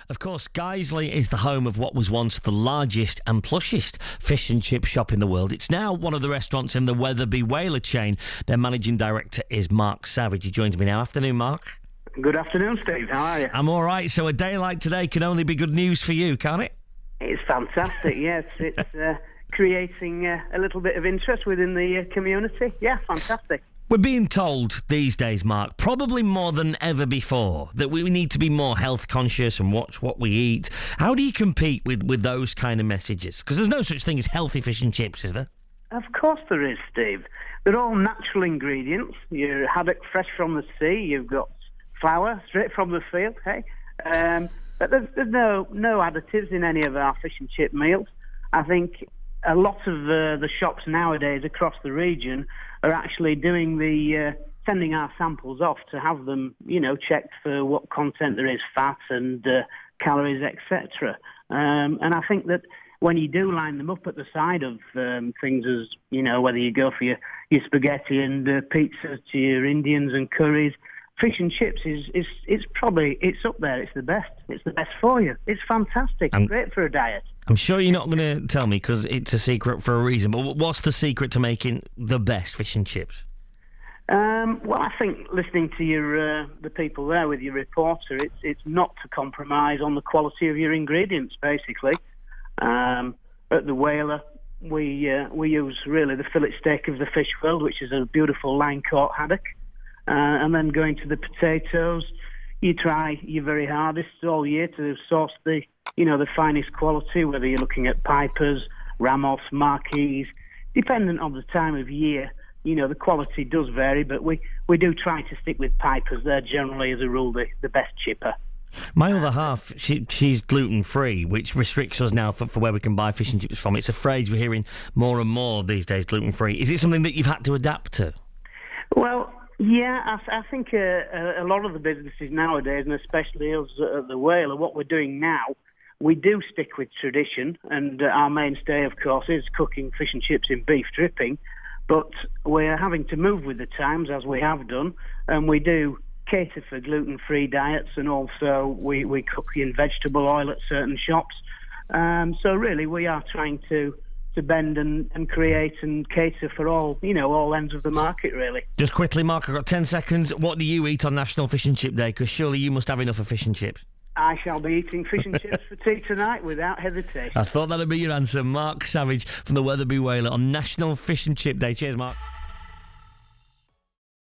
Of course, Guiseley is the home of what was once the largest and plushest fish and chip shop in the world. It's now one of the restaurants in the Wetherby Whaler chain. Their managing director is Mark Savage. He joins me now. Afternoon, Mark. Good afternoon, Steve. How are you? I'm all right. So a day like today can only be good news for you, can't it? It's fantastic, yes. It's creating a little bit of interest within the community. Yeah, fantastic. We're being told these days, Mark, probably more than ever before, that we need to be more health conscious and watch what we eat. How do you compete with those kind of messages? Because there's no such thing as healthy fish and chips, is there? Of course there is, Steve. They're all natural ingredients. Your haddock fresh from the sea. You've got flour straight from the field, hey? But there's no additives in any of our fish and chip meals. I think a lot of the shops nowadays across the region are actually doing sending our samples off to have them, checked for what content there is, fat and calories, etc. And I think that when you do line them up at the side of things, as whether you go for your spaghetti and pizza to your Indians and curries, fish and chips is probably, it's up there. It's the best. It's the best for you. It's fantastic. Great for a diet. I'm sure you're not going to tell me because it's a secret for a reason, but what's the secret to making the best fish and chips? Well, I think listening to the people there with your reporter, it's not to compromise on the quality of your ingredients, basically. At the Whaler, we use really the fillet steak of the fish world, which is a beautiful line-caught haddock. And then going to the potatoes, you try your very hardest all year to source the finest quality, whether you're looking at pipers, ramos, marquees. Dependent on the time of year, the quality does vary, but we do try to stick with pipers. They're generally, as a rule, the best chipper. My other half, she's gluten-free, which restricts us now for where we can buy fish and chips from. It's a phrase we're hearing more and more these days, gluten-free. Is it something that you've had to adapt to? Well, yeah, I think a lot of the businesses nowadays, and especially us at the Whaler, what we're doing now, we do stick with tradition, and our mainstay, of course, is cooking fish and chips in beef dripping, but we're having to move with the times, as we have done, and we do cater for gluten-free diets, and also we cook in vegetable oil at certain shops. So really, we are trying to bend and create and cater for all ends of the market, really. Just quickly, Mark, I've got 10 seconds. What do you eat on National Fish and Chip Day? Because surely you must have enough of fish and chips. I shall be eating fish and chips for tea tonight without hesitation. I thought that'd be your answer. Mark Savage from the Wetherby Whaler on National Fish and Chip Day. Cheers, Mark.